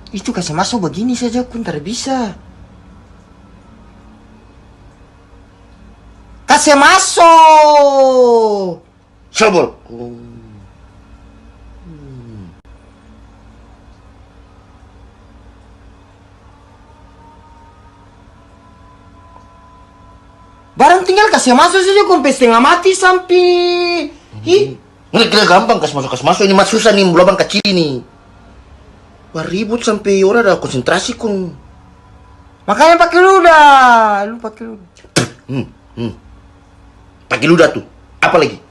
Itu kasih masuk begini saja pun tidak bisa. Kasih masuk. Sobol. Barang tinggal kasih masuk saja sampai setengah mati sampai. Ih, Ini kira gampang kasih masuk ini mas susah nih lubang kecil ini. Wah ribut sampai orang ada konsentrasi kong. makanya pakai ludah. Lu pakai ludah. Pakai ludah tuh. Apa lagi?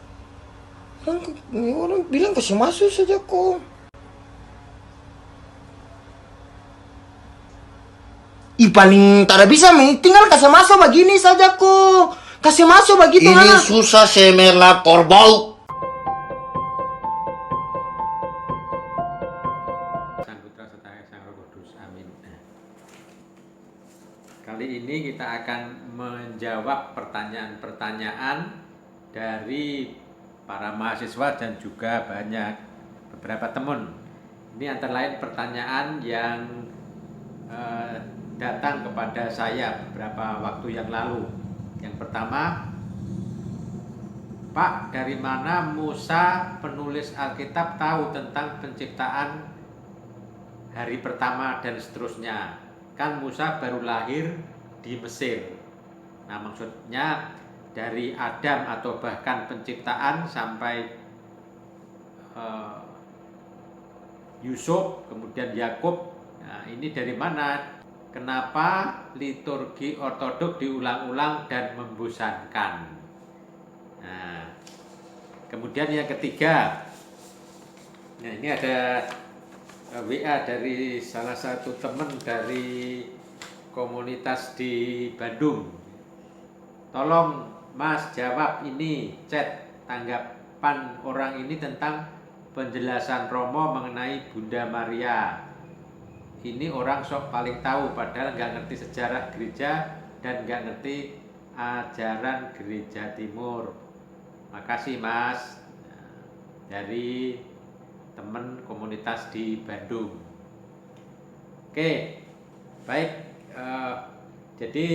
Orang bilang kasih masuk saja kok. Ih paling tak bisa tinggal kasih masuk begini saja kok. Kasih masuk begitu Ini anak. susah semerla korbol. Sang Putra Setaya Sang Roh Kudus. Amin. Kali ini kita akan menjawab pertanyaan-pertanyaan dari para mahasiswa dan juga beberapa teman. Ini antara lain pertanyaan yang datang kepada saya beberapa waktu yang lalu. Yang pertama, Pak, dari mana Musa penulis Alkitab tahu tentang penciptaan hari pertama dan seterusnya? Kan Musa baru lahir di Mesir. Nah, maksudnya dari Adam atau bahkan penciptaan sampai Yusuf, kemudian Yakub. Nah, ini dari mana? Kenapa liturgi ortodok diulang-ulang dan membosankan? Nah, kemudian yang ketiga, nah ini ada WA dari salah satu teman dari komunitas di Bandung. Tolong Mas jawab ini chat tanggapan orang ini tentang penjelasan Romo mengenai Bunda Maria. Ini orang sok paling tahu padahal nggak ngerti sejarah gereja dan nggak ngerti ajaran gereja timur. Makasih Mas, dari teman komunitas di Bandung. Oke, baik. Jadi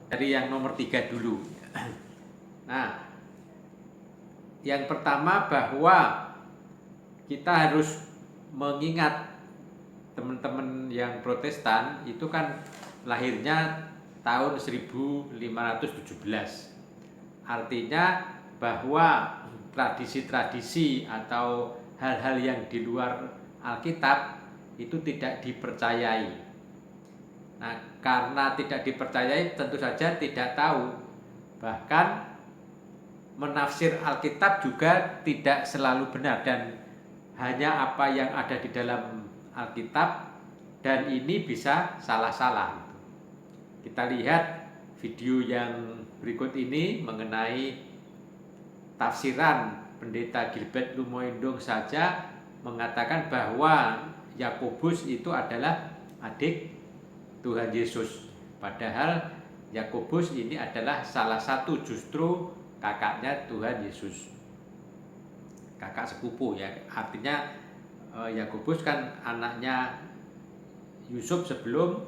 dari yang nomor 3 dulu. Nah, yang pertama bahwa kita harus mengingat teman-teman yang Protestan itu kan lahirnya tahun 1517. Artinya bahwa tradisi-tradisi atau hal-hal yang di luar Alkitab itu tidak dipercayai. Nah, karena tidak dipercayai tentu saja tidak tahu. Bahkan menafsir Alkitab juga tidak selalu benar dan hanya apa yang ada di dalam Alkitab dan ini bisa salah-salah. Kita lihat video yang berikut ini mengenai tafsiran Pendeta Gilbert Lumoindung saja mengatakan bahwa Yakobus itu adalah adik Tuhan Yesus. Padahal Yakobus ini adalah salah satu justru kakaknya Tuhan Yesus. Kakak sepupu ya. Artinya Yakobus kan anaknya Yusuf sebelum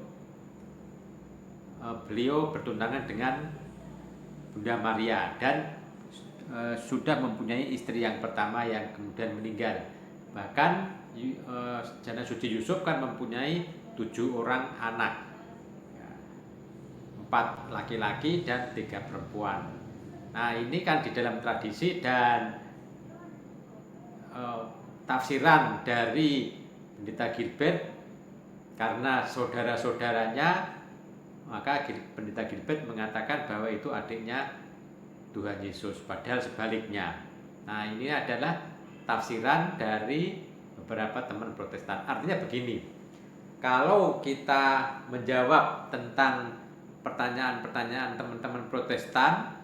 beliau bertunangan dengan Bunda Maria dan sudah mempunyai istri yang pertama yang kemudian meninggal. Bahkan Jana Suci Yusuf kan mempunyai 7 orang anak, 4 laki-laki dan 3 perempuan. Nah ini kan di dalam tradisi dan tafsiran dari Pendeta Gilbert karena saudara-saudaranya, maka Pendeta Gilbert mengatakan bahwa itu adiknya Tuhan Yesus, padahal sebaliknya. Nah ini adalah tafsiran dari beberapa teman Protestan. Artinya begini, kalau kita menjawab tentang pertanyaan-pertanyaan teman-teman Protestan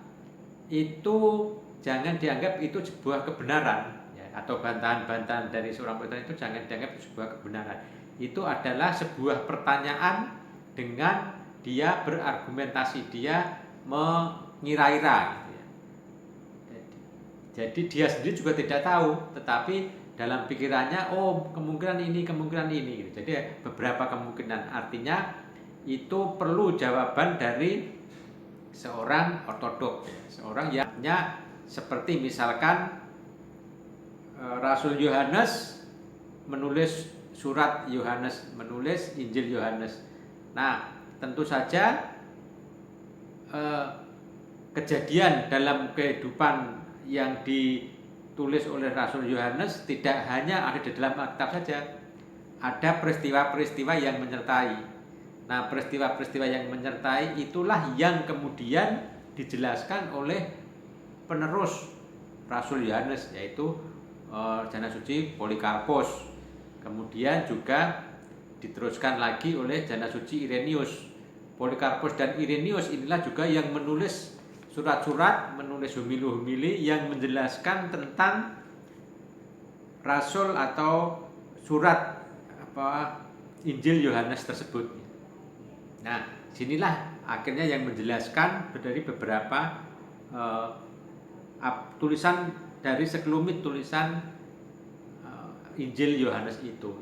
itu jangan dianggap itu sebuah kebenaran atau bantahan-bantahan dari seorang Protestan itu jangan dianggap sebuah kebenaran. Itu adalah sebuah pertanyaan dengan dia berargumentasi, dia mengira-ira gitu ya. Jadi dia sendiri juga tidak tahu, tetapi dalam pikirannya, oh kemungkinan ini, kemungkinan ini gitu. Jadi beberapa kemungkinan, artinya itu perlu jawaban dari seorang ortodok, seorang yang seperti misalkan Rasul Yohanes menulis surat Yohanes, menulis Injil Yohanes. Nah, tentu saja kejadian dalam kehidupan yang ditulis oleh Rasul Yohanes tidak hanya ada di dalam Alkitab saja, ada peristiwa-peristiwa yang menyertai. Nah, peristiwa-peristiwa yang menyertai itulah yang kemudian dijelaskan oleh penerus Rasul Yohanes, yaitu Jana Suci Polikarpos. Kemudian juga diteruskan lagi oleh Jana Suci Irenaeus. Polikarpos dan Irenaeus inilah juga yang menulis surat-surat, menulis homili-homili yang menjelaskan tentang rasul atau surat Injil Yohanes tersebut. Nah, sinilah akhirnya yang menjelaskan dari beberapa tulisan, dari sekelumit tulisan Injil Yohanes itu.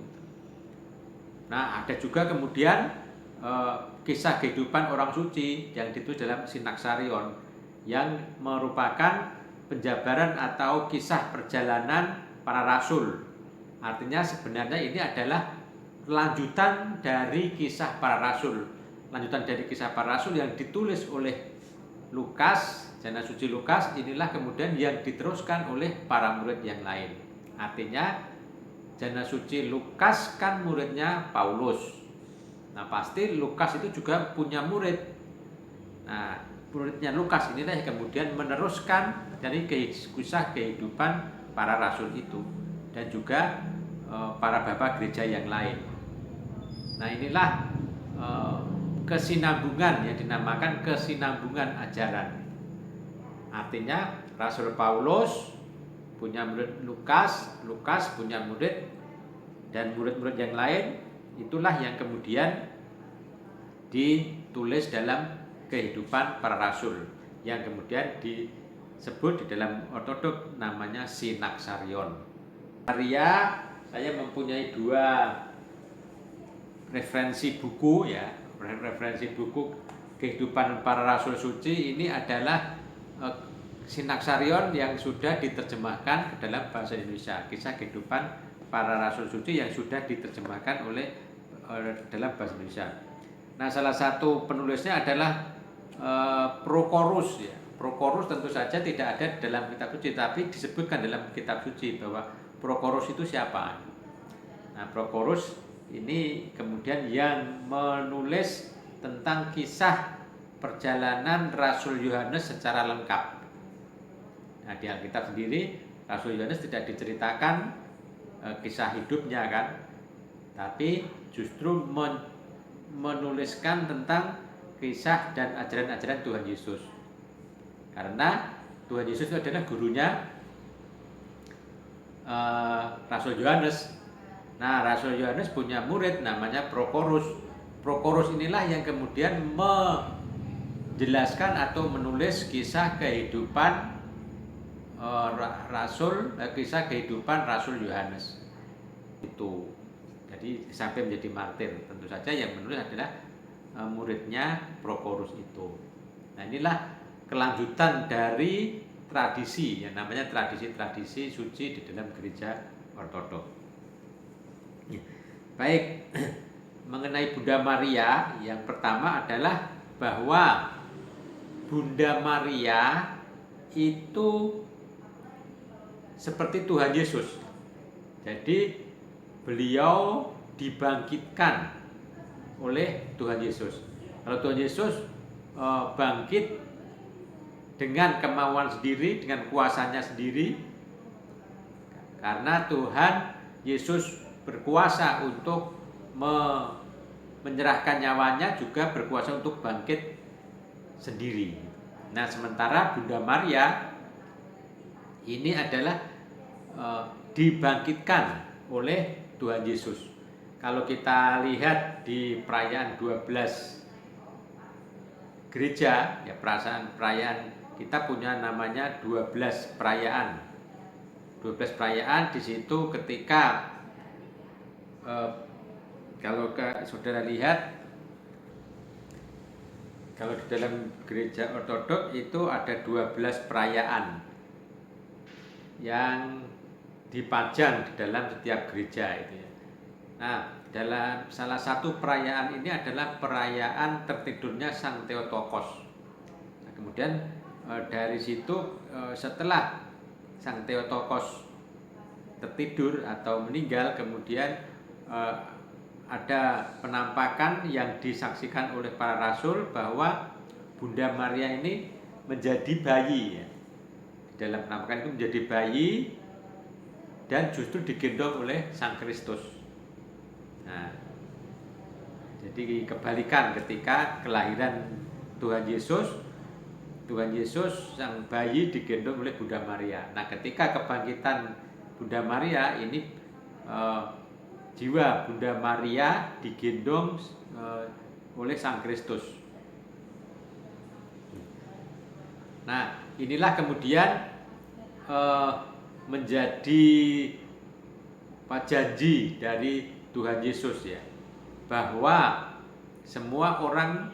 Nah, ada juga kemudian kisah kehidupan orang suci yang ditulis dalam Sinaksarion, yang merupakan penjabaran atau kisah perjalanan para rasul. Artinya sebenarnya ini adalah lanjutan dari kisah para rasul, lanjutan dari kisah para rasul yang ditulis oleh Lukas, Jana Suci Lukas. Inilah kemudian yang diteruskan oleh para murid yang lain. Artinya Jana Suci Lukas kan muridnya Paulus. Nah, pasti Lukas itu juga punya murid. Nah, muridnya Lukas inilah yang kemudian meneruskan dari kisah kehidupan para rasul itu, dan juga para bapak gereja yang lain. Nah, inilah kesinambungan yang dinamakan kesinambungan ajaran. Artinya Rasul Paulus punya murid Lukas, Lukas punya murid, dan murid-murid yang lain itulah yang kemudian ditulis dalam kehidupan para rasul, yang kemudian disebut di dalam ortodok namanya Sinaksarion. Maria, saya mempunyai 2 referensi buku ya, referensi buku kehidupan para rasul suci. Ini adalah Sinaksarion yang sudah diterjemahkan ke dalam bahasa Indonesia, kisah kehidupan para rasul suci yang sudah diterjemahkan oleh dalam bahasa Indonesia. Nah, salah satu penulisnya adalah Prochorus ya. Prochorus tentu saja tidak ada dalam kitab suci, tapi disebutkan dalam kitab suci bahwa Prochorus itu siapa. Nah, Prochorus ini kemudian yang menulis tentang kisah perjalanan Rasul Yohanes secara lengkap. Nah, di Alkitab sendiri Rasul Yohanes tidak diceritakan kisah hidupnya kan, tapi justru menuliskan tentang kisah dan ajaran-ajaran Tuhan Yesus. Karena Tuhan Yesus itu adalah gurunya Rasul Yohanes. Nah, Rasul Yohanes punya murid namanya Prochorus. Prochorus inilah yang kemudian menjelaskan atau menulis kisah kehidupan kisah kehidupan Rasul Yohanes itu. Jadi sampai menjadi martir, tentu saja yang menulis adalah muridnya Prochorus itu. Nah, inilah kelanjutan dari tradisi yang namanya tradisi-tradisi suci di dalam gereja ortodok. Baik, mengenai Bunda Maria, yang pertama adalah bahwa Bunda Maria itu seperti Tuhan Yesus. Jadi beliau dibangkitkan oleh Tuhan Yesus. Kalau Tuhan Yesus bangkit dengan kemauan sendiri, dengan kuasanya sendiri, karena Tuhan Yesus berkuasa untuk menyerahkan nyawanya, juga berkuasa untuk bangkit sendiri. Nah, sementara Bunda Maria ini adalah dibangkitkan oleh Tuhan Yesus. Kalau kita lihat di perayaan 12 gereja, ya perayaan kita punya namanya 12 perayaan. 12 perayaan di situ ketika kalau saudara lihat, kalau di dalam gereja ortodoks itu ada 12 perayaan yang dipajang di dalam setiap gereja itu ya. Nah, dalam salah satu perayaan ini adalah perayaan tertidurnya Sang Theotokos. Nah, kemudian dari situ setelah Sang Theotokos tertidur atau meninggal, kemudian ada penampakan yang disaksikan oleh para rasul bahwa Bunda Maria ini menjadi bayi ya. Di dalam penampakan itu menjadi bayi dan justru digendong oleh Sang Kristus. Nah, jadi kebalikan ketika kelahiran Tuhan Yesus sang bayi digendong oleh Bunda Maria. Nah, ketika kebangkitan Bunda Maria ini jiwa Bunda Maria digendong oleh Sang Kristus. Nah, inilah kemudian menjadi janji dari Tuhan Yesus ya, bahwa semua orang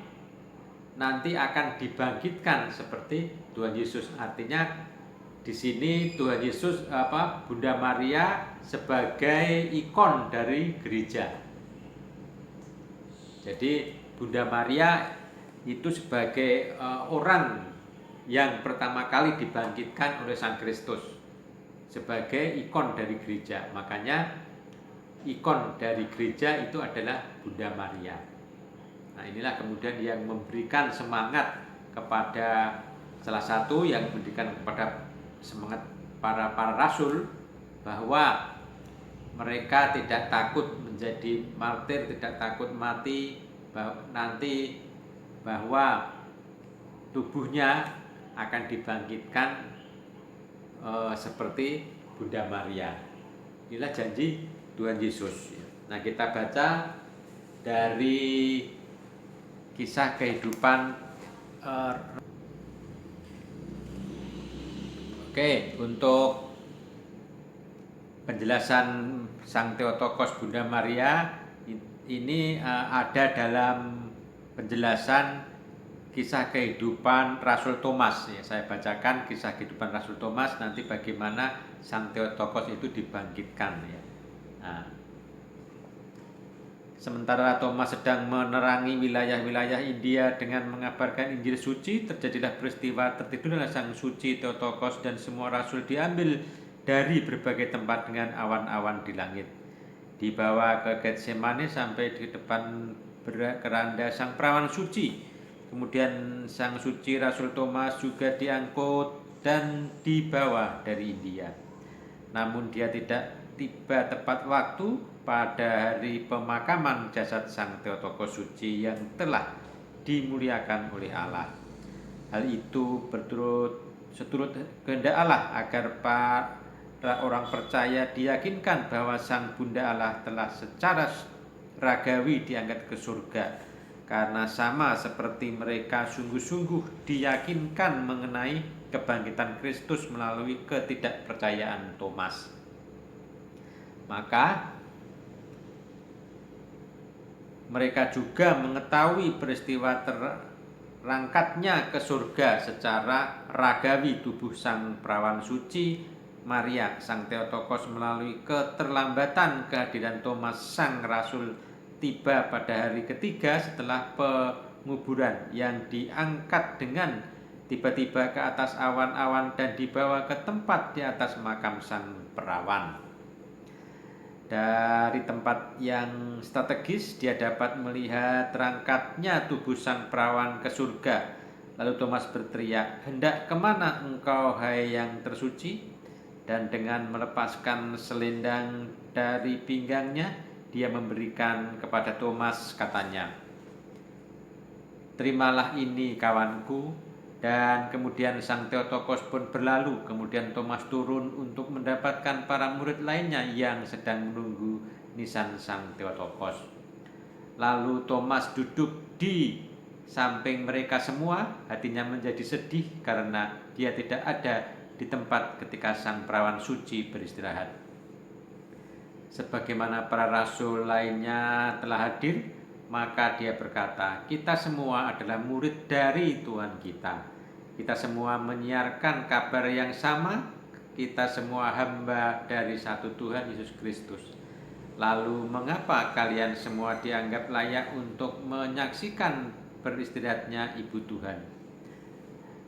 nanti akan dibangkitkan seperti Tuhan Yesus. Artinya di sini Tuhan Yesus Bunda Maria sebagai ikon dari gereja. Jadi Bunda Maria itu sebagai orang yang pertama kali dibangkitkan oleh Sang Kristus sebagai ikon dari gereja. Makanya ikon dari gereja itu adalah Bunda Maria. Nah, inilah kemudian yang memberikan semangat kepada salah satu yang memberikan kepada semangat para rasul bahwa mereka tidak takut menjadi martir, tidak takut mati, nanti bahwa tubuhnya akan dibangkitkan seperti Bunda Maria. Inilah janji Tuhan Yesus. Nah, kita baca dari kisah kehidupan. Oke, untuk penjelasan Sang Theotokos Bunda Maria ini ada dalam penjelasan kisah kehidupan Rasul Thomas ya. Saya bacakan kisah kehidupan Rasul Thomas, nanti bagaimana Sang Theotokos itu dibangkitkan ya. Nah, sementara Thomas sedang menerangi wilayah-wilayah India dengan mengabarkan Injil suci, terjadilah peristiwa tertidurnya Sang Suci Theotokos dan semua rasul diambil dari berbagai tempat dengan awan-awan di langit. Dibawa ke Getsemane sampai di depan keranda Sang Perawan Suci. Kemudian Sang Suci Rasul Thomas juga diangkut dan dibawa dari India. Namun dia tidak tiba tepat waktu pada hari pemakaman jasad Sang Theotokos Suci yang telah dimuliakan oleh Allah. Hal itu seturut kehendak Allah agar para orang percaya diyakinkan bahwa Sang Bunda Allah telah secara ragawi diangkat ke surga, karena sama seperti mereka sungguh-sungguh diyakinkan mengenai kebangkitan Kristus melalui ketidakpercayaan Thomas. Maka mereka juga mengetahui peristiwa terangkatnya ke surga secara ragawi tubuh Sang Perawan Suci Maria Sang Theotokos melalui keterlambatan kehadiran Thomas Sang Rasul tiba pada hari ketiga setelah penguburan, yang diangkat dengan tiba-tiba ke atas awan-awan dan dibawa ke tempat di atas makam Sang Perawan. Dari tempat yang strategis dia dapat melihat terangkatnya tubuh Sang Perawan ke surga. Lalu Thomas berteriak, "Hendak kemana engkau, hai yang tersuci?" Dan dengan melepaskan selendang dari pinggangnya, dia memberikan kepada Thomas, katanya, "Terimalah ini, kawanku." Dan kemudian Sang Theotokos pun berlalu. Kemudian Thomas turun untuk mendapatkan para murid lainnya yang sedang menunggu nisan Sang Theotokos. Lalu Thomas duduk di samping mereka semua. Hatinya menjadi sedih karena dia tidak ada di tempat ketika sang perawan suci beristirahat. Sebagaimana para rasul lainnya telah hadir, maka dia berkata, kita semua adalah murid dari Tuhan kita. Kita semua menyiarkan kabar yang sama, kita semua hamba dari satu Tuhan Yesus Kristus. Lalu mengapa kalian semua dianggap layak untuk menyaksikan beristirahatnya Ibu Tuhan?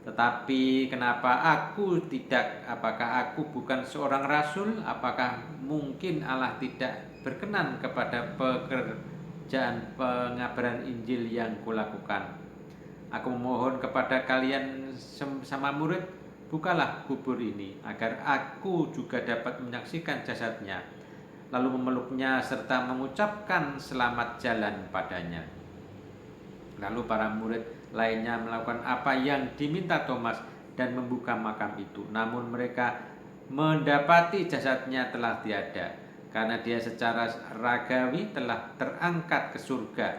Tetapi kenapa aku tidak? Apakah aku bukan seorang rasul? Apakah mungkin Allah tidak berkenan kepada pekerjaan pengabaran Injil yang kulakukan? Aku memohon kepada kalian sama murid, bukalah kubur ini, agar aku juga dapat menyaksikan jasadnya, lalu memeluknya serta mengucapkan selamat jalan padanya. Lalu para murid lainnya melakukan apa yang diminta Thomas dan membuka makam itu. Namun mereka mendapati jasadnya telah tiada, karena dia secara ragawi telah terangkat ke surga.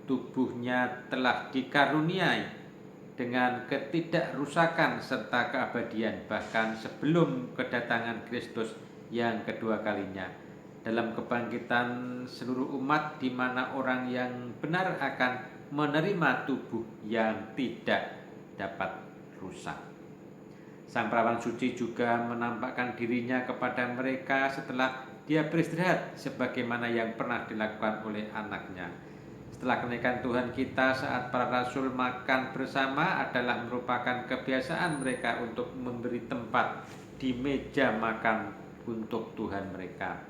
Tubuhnya telah dikaruniai dengan ketidakrusakan serta keabadian, bahkan sebelum kedatangan Kristus yang kedua kalinya. Dalam kebangkitan seluruh umat, di mana orang yang benar akan menerima tubuh yang tidak dapat rusak. Sang perawan suci juga menampakkan dirinya kepada mereka setelah dia beristirahat, sebagaimana yang pernah dilakukan oleh anaknya. Setelah kenaikan Tuhan kita, saat para rasul makan bersama adalah merupakan kebiasaan mereka untuk memberi tempat di meja makan untuk Tuhan mereka.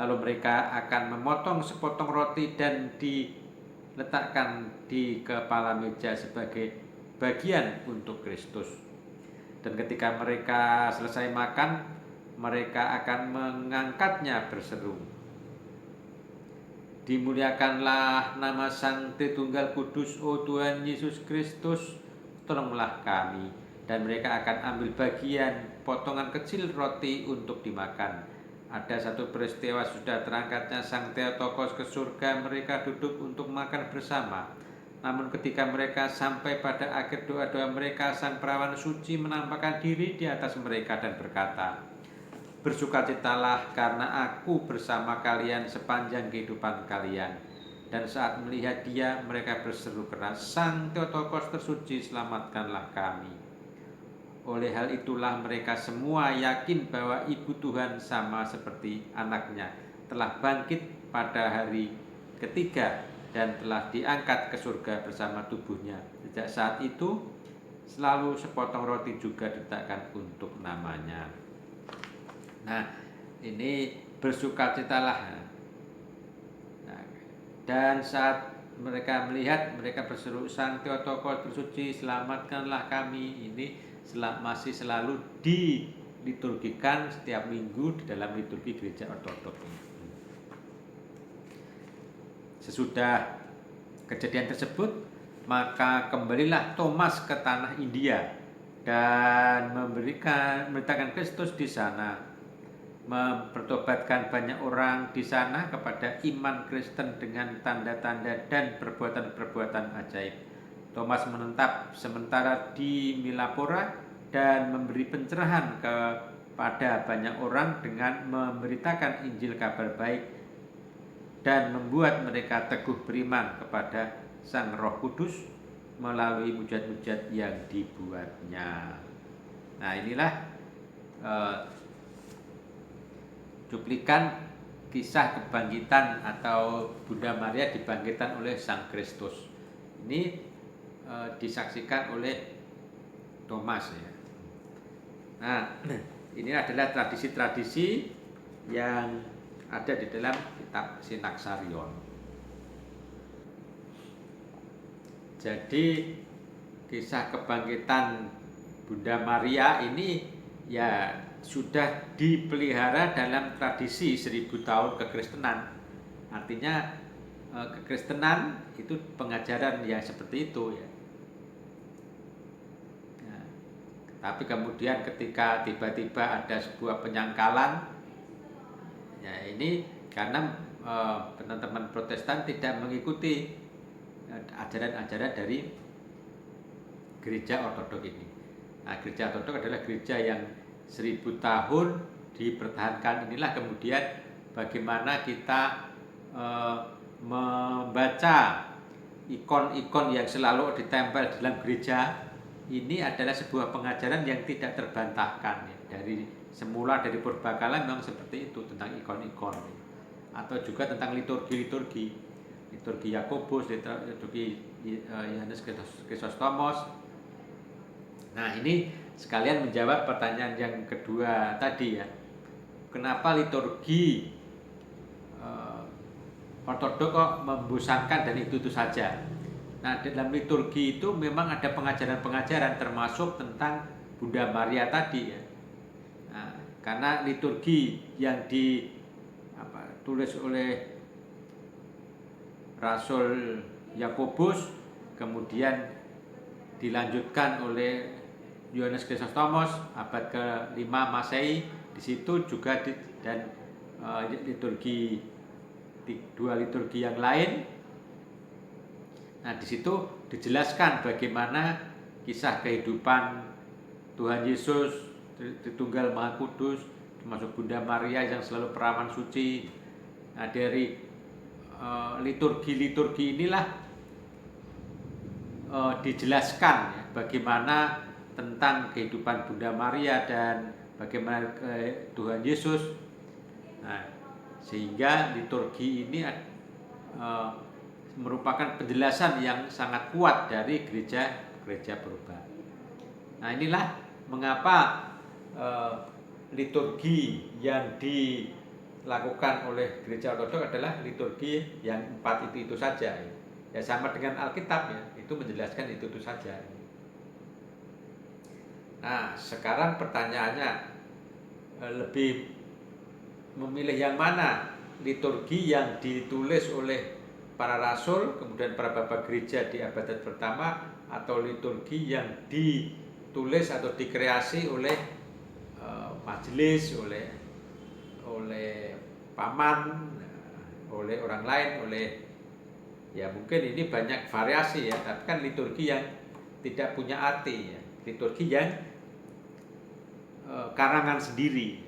Lalu mereka akan memotong sepotong roti dan diletakkan di kepala meja sebagai bagian untuk Kristus. Dan ketika mereka selesai makan, mereka akan mengangkatnya berseru, dimuliakanlah nama Sang Tritunggal Kudus, oh Tuhan Yesus Kristus, tolonglah kami. Dan mereka akan ambil bagian potongan kecil roti untuk dimakan. Ada satu peristiwa sudah terangkatnya Sang Theotokos ke surga, mereka duduk untuk makan bersama. Namun ketika mereka sampai pada akhir doa-doa mereka, sang perawan suci menampakkan diri di atas mereka dan berkata, bersukacitalah karena aku bersama kalian sepanjang kehidupan kalian. Dan saat melihat dia, mereka berseru keras, Sang Theotokos tersuci, selamatkanlah kami. Oleh hal itulah mereka semua yakin bahwa Ibu Tuhan sama seperti anaknya telah bangkit pada hari ketiga dan telah diangkat ke surga bersama tubuhnya. Sejak saat itu selalu sepotong roti juga diletakkan untuk namanya. Nah, ini bersukacitalah. Nah, dan saat mereka melihat, mereka berseru, Sang Theotokos tersuci, selamatkanlah kami. Ini masih selalu diliturgikan setiap minggu di dalam liturgi gereja ortodoks. Sesudah kejadian tersebut, maka kembalilah Thomas ke tanah India dan memberitakan Kristus di sana, mempertobatkan banyak orang di sana kepada iman Kristen dengan tanda-tanda dan perbuatan-perbuatan ajaib. Thomas menetap sementara di Milapora dan memberi pencerahan kepada banyak orang dengan memberitakan Injil kabar baik dan membuat mereka teguh beriman kepada Sang Roh Kudus melalui mujizat-mujizat yang dibuatnya. Nah, inilah cuplikan kisah kebangkitan atau Bunda Maria dibangkitkan oleh Sang Kristus. Ini disaksikan oleh Thomas ya. Nah, ini adalah tradisi-tradisi yang ada di dalam kitab Sinaksarion. Jadi kisah kebangkitan Bunda Maria ini ya sudah dipelihara dalam tradisi 1000 tahun kekristenan. Artinya kekristenan itu pengajaran yang seperti itu ya. Nah, tapi kemudian ketika tiba-tiba ada sebuah penyangkalan, ya ini karena teman-teman Protestan tidak mengikuti ajaran-ajaran dari gereja ortodoks ini. Nah, gereja ortodoks adalah gereja yang 1000 tahun dipertahankan. Inilah kemudian bagaimana kita membaca ikon-ikon yang selalu ditempel di dalam gereja. Ini adalah sebuah pengajaran yang tidak terbantahkan ya. Dari semula dari purbakala memang seperti itu, tentang ikon-ikon atau juga tentang liturgi Yakobus, liturgi Yohanes Chrysostomos. Nah, ini sekalian menjawab pertanyaan yang kedua tadi ya. Kenapa liturgi Ortodok kok membosankan dan itu saja? Nah, dalam liturgi itu memang ada pengajaran-pengajaran termasuk tentang Bunda Maria tadi ya. Nah, karena liturgi yang ditulis oleh Rasul Yakobus kemudian dilanjutkan oleh Yohanes Chrysostomos abad ke-5 Masehi, di situ juga liturgi dua liturgi yang lain. Nah, di situ dijelaskan bagaimana kisah kehidupan Tuhan Yesus Tritunggal Maha Kudus, termasuk Bunda Maria yang selalu perawan suci. Nah, dari liturgi inilah dijelaskan ya, bagaimana tentang kehidupan Bunda Maria dan bagaimana Tuhan Yesus. Nah, sehingga liturgi ini merupakan penjelasan yang sangat kuat dari gereja perubahan. Nah, inilah mengapa liturgi yang dilakukan oleh gereja Ortodok adalah liturgi yang 4 itu saja. Ya sama dengan Alkitab ya, itu menjelaskan itu saja. Nah, sekarang pertanyaannya, lebih memilih yang mana? Liturgi yang ditulis oleh para rasul, kemudian para bapak gereja di abad pertama, atau liturgi yang ditulis atau dikreasi oleh majelis, oleh paman, oleh orang lain, ya mungkin ini banyak variasi ya, tapi kan liturgi yang tidak punya arti ya, liturgi yang karangan sendiri,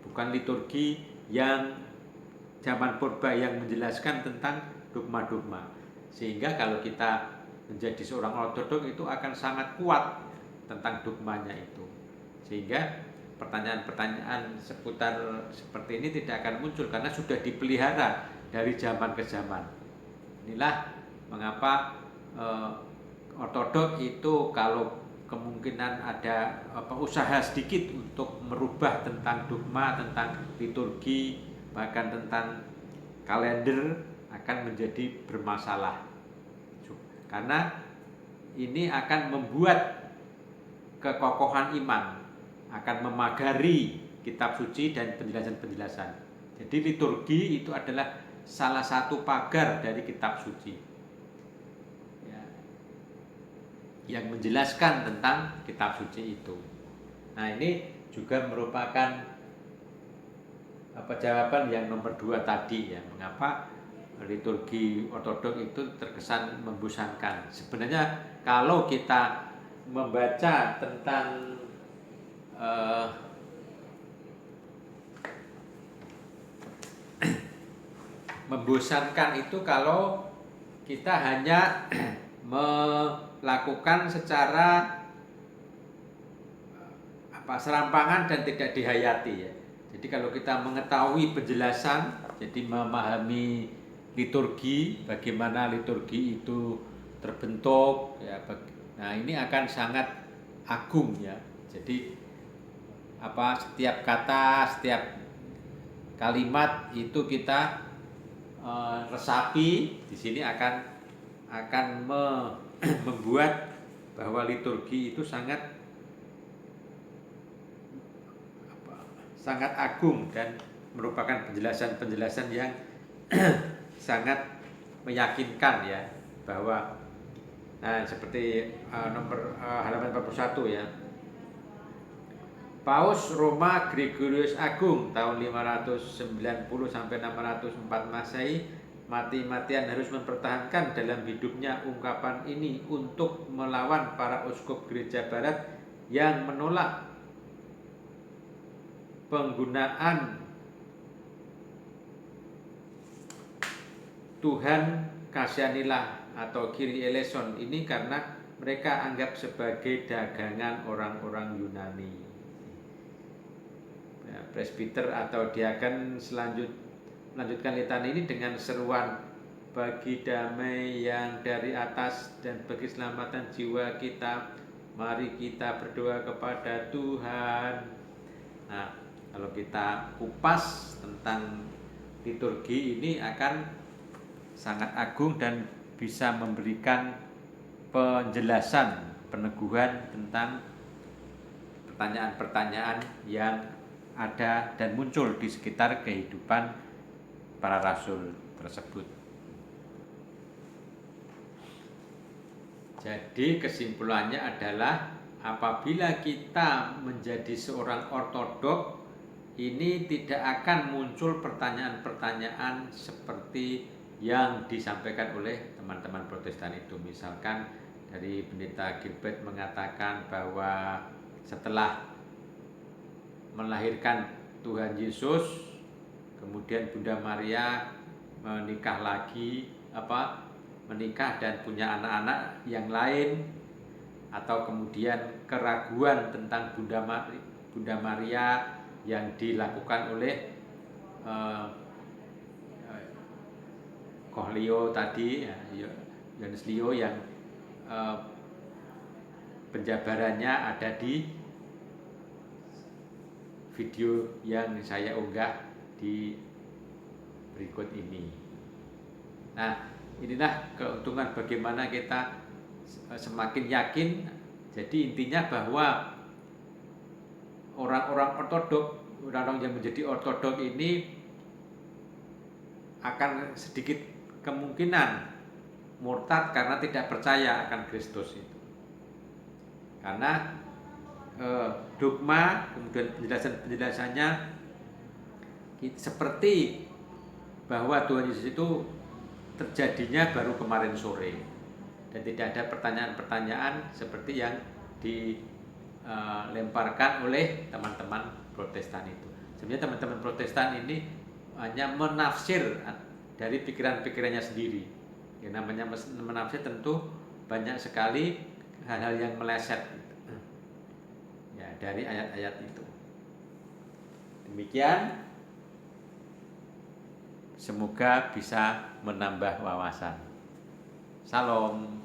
bukan liturgi yang zaman purba yang menjelaskan tentang dogma-dogma. Sehingga kalau kita menjadi seorang Ortodok itu akan sangat kuat tentang dogmanya itu, sehingga pertanyaan-pertanyaan seputar seperti ini tidak akan muncul karena sudah dipelihara dari zaman ke zaman. Inilah mengapa Ortodok itu kalau kemungkinan ada usaha sedikit untuk merubah tentang dogma, tentang liturgi, bahkan tentang kalender akan menjadi bermasalah. Karena ini akan membuat kekokohan iman, akan memagari kitab suci dan penjelasan-penjelasan. Jadi liturgi itu adalah salah satu pagar dari kitab suci ya, yang menjelaskan tentang kitab suci itu. Nah, ini juga merupakan jawaban yang nomor 2 tadi ya, mengapa liturgi Ortodok itu terkesan membosankan. Sebenarnya kalau kita membaca tentang membosankan itu kalau kita hanya melakukan secara serampangan dan tidak dihayati ya. Jadi kalau kita mengetahui penjelasan, jadi memahami liturgi, bagaimana liturgi itu terbentuk ya, nah ini akan sangat agung ya. Jadi setiap kata, setiap kalimat itu kita resapi di sini akan membuat bahwa liturgi itu sangat agung dan merupakan penjelasan-penjelasan yang sangat meyakinkan ya, bahwa seperti halaman 41 ya. Paus Roma Gregorius Agung tahun 590 sampai 604 Masehi mati-matian harus mempertahankan dalam hidupnya ungkapan ini untuk melawan para uskup gereja barat yang menolak penggunaan Tuhan kasihanilah atau Kyrie eleison ini karena mereka anggap sebagai dagangan orang-orang Yunani. Ya, presbiter atau diaken melanjutkan litani ini dengan seruan bagi damai yang dari atas dan bagi keselamatan jiwa kita, mari kita berdoa kepada Tuhan. Nah, kalau kita kupas tentang liturgi ini akan sangat agung dan bisa memberikan penjelasan, peneguhan tentang pertanyaan-pertanyaan yang ada dan muncul di sekitar kehidupan para rasul tersebut. Jadi kesimpulannya adalah apabila kita menjadi seorang ortodok, ini tidak akan muncul pertanyaan-pertanyaan seperti yang disampaikan oleh teman-teman Protestan itu. Misalkan dari Pendeta Gilbert mengatakan bahwa setelah melahirkan Tuhan Yesus, kemudian Bunda Maria menikah dan punya anak-anak yang lain, atau kemudian keraguan tentang Bunda Maria yang dilakukan oleh Koh Leo tadi, Yohanes Leo yang penjabarannya ada di video yang saya unggah di berikut ini. Nah, inilah keuntungan bagaimana kita semakin yakin. Jadi intinya bahwa orang-orang ortodok, orang-orang yang menjadi ortodok ini akan sedikit kemungkinan murtad karena tidak percaya akan Kristus itu. Karena dogma, kemudian penjelasannya seperti bahwa Tuhan Yesus itu terjadinya baru kemarin sore dan tidak ada pertanyaan-pertanyaan seperti yang dilemparkan oleh teman-teman Protestan itu. Sebenarnya teman-teman Protestan ini hanya menafsir dari pikiran-pikirannya sendiri. Yang namanya menafsir tentu banyak sekali hal-hal yang meleset ya dari ayat-ayat itu. Demikian, semoga bisa menambah wawasan. Salam.